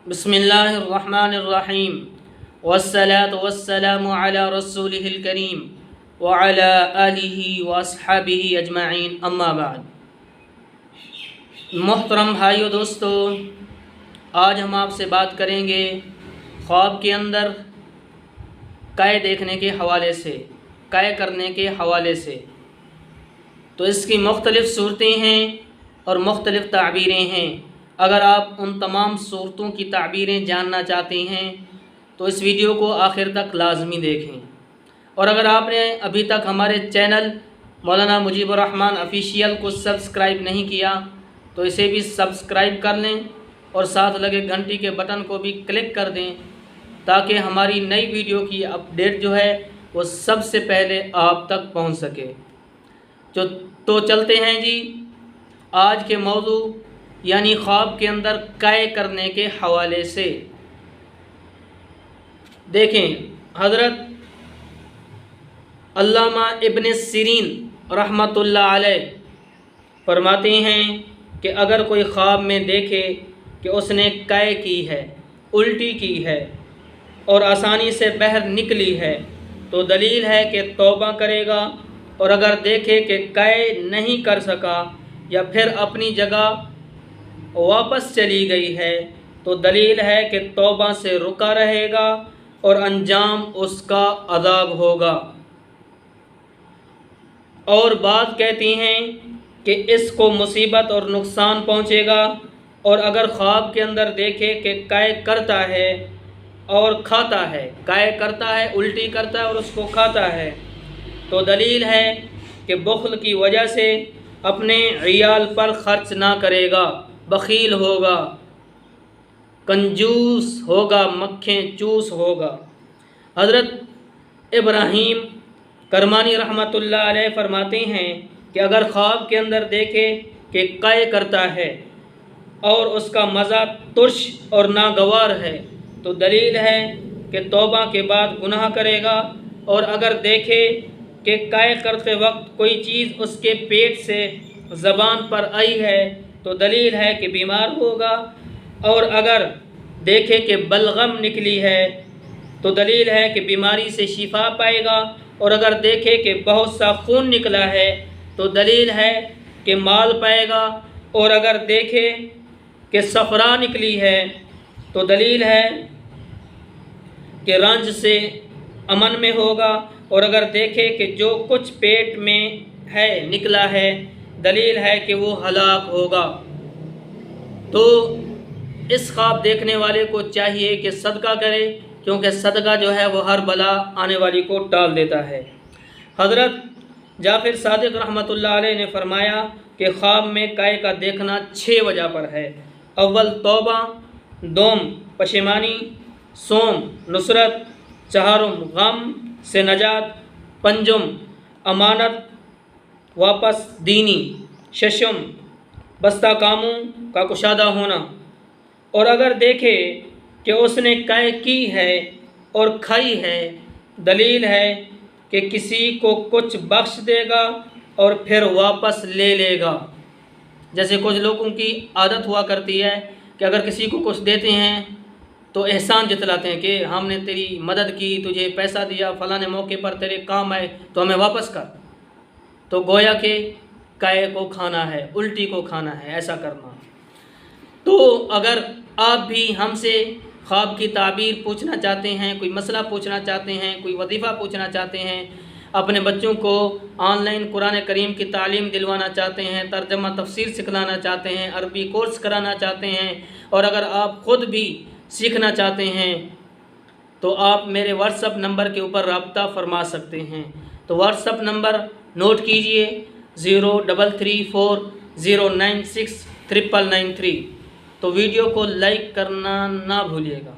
बिस्मिल्लाहिर्रहमानिर्रहीम वस्सलातु वस्सलामु अला रसूलिहिल करीम व अला आलिहि व अस्हाबिहि अजमाइन अम्मा बाद। मोहतरम भाइयों दोस्तों, आज हम आपसे बात करेंगे ख्वाब के अंदर कै देखने के हवाले से, कै करने के हवाले से। तो इसकी मुख्तलिफ़ सूरतें हैं और मुख्तलिफ़ ताबीरें हैं। अगर आप उन तमाम सूरतों की ताबीरें जानना चाहते हैं तो इस वीडियो को आखिर तक लाजमी देखें। और अगर आपने अभी तक हमारे चैनल मौलाना मुजीबुर रहमान ऑफिशियल को सब्सक्राइब नहीं किया तो इसे भी सब्सक्राइब कर लें और साथ लगे घंटी के बटन को भी क्लिक कर दें ताकि हमारी नई वीडियो की अपडेट जो है वो सबसे पहले आप तक पहुंच सके। तो चलते हैं जी आज के मौजू यानी ख्वाब के अंदर कै करने के हवाले से। देखें, हज़रत अल्लामा इब्न सिरीन रहमतुल्लाह अलैह फरमाते हैं कि अगर कोई ख्वाब में देखे कि उसने कै की है, उल्टी की है और आसानी से बाहर निकली है तो दलील है कि तौबा करेगा। और अगर देखे कि कै नहीं कर सका या फिर अपनी जगह वापस चली गई है तो दलील है कि तौबा से रुका रहेगा और अंजाम उसका अज़ाब होगा। और बात कहती हैं कि इसको मुसीबत और नुकसान पहुंचेगा। और अगर ख्वाब के अंदर देखे कि कै करता है और खाता है, कै करता है, उल्टी करता है और उसको खाता है तो दलील है कि बुख़्ल की वजह से अपने इयाल पर ख़र्च ना करेगा, बख़ील होगा, कंजूस होगा, मक्खें चूस होगा। हज़रत इब्राहीम करमानी रहमतुल्लाह अलैह फरमाते हैं कि अगर ख्वाब के अंदर देखे कि कै करता है और उसका मज़ा तुर्श और नागवार है तो दलील है कि तौबा के बाद गुनाह करेगा। और अगर देखे कि कै करते वक्त कोई चीज़ उसके पेट से ज़बान पर आई है तो दलील है कि बीमार होगा। और अगर देखे कि बलगम निकली है तो दलील है कि बीमारी से शिफा पाएगा। और अगर देखे कि बहुत सा खून निकला है तो दलील है कि माल पाएगा। और अगर देखे कि सफ़रा निकली है तो दलील है कि रंज से अमन में होगा। और अगर देखे कि जो कुछ पेट में है निकला है दलील है कि वो हलाक होगा। तो इस ख्वाब देखने वाले को चाहिए कि सदका करे, क्योंकि सदका जो है वो हर बला आने वाली को टाल देता है। हज़रत जाफ़िर सादिक़ रहमतुल्लाह अलैह ने फरमाया कि ख्वाब में कै का देखना 6 वजह पर है। अव्वल तौबा, दोम पशेमानी, सोम नुसरत, चहारुम गम से नजात, पंजुम अमानत वापस दीनी, शशम बस्ता कामों का कुशादा होना। और अगर देखे कि उसने कै की है और खाई है दलील है कि किसी को कुछ बख्श देगा और फिर वापस ले लेगा। जैसे कुछ लोगों की आदत हुआ करती है कि अगर किसी को कुछ देते हैं तो एहसान जतलाते हैं कि हमने तेरी मदद की, तुझे पैसा दिया, फ़लाने मौके पर तेरे काम आए तो हमें वापस कर। तो गोया के कै को खाना है, उल्टी को खाना है, ऐसा करना। तो अगर आप भी हमसे ख्वाब की ताबीर पूछना चाहते हैं, कोई मसला पूछना चाहते हैं, कोई वजीफ़ा पूछना चाहते हैं, अपने बच्चों को ऑनलाइन कुरान करीम की तालीम दिलवाना चाहते हैं, तर्जमा तफसीर सिखलाना चाहते हैं, अरबी कोर्स कराना चाहते हैं और अगर आप ख़ुद भी सीखना चाहते हैं तो आप मेरे व्हाट्सअप नंबर के ऊपर रब्ता फरमा सकते हैं। तो व्हाट्सअप नंबर नोट कीजिए 0334096993। तो वीडियो को लाइक करना ना भूलिएगा।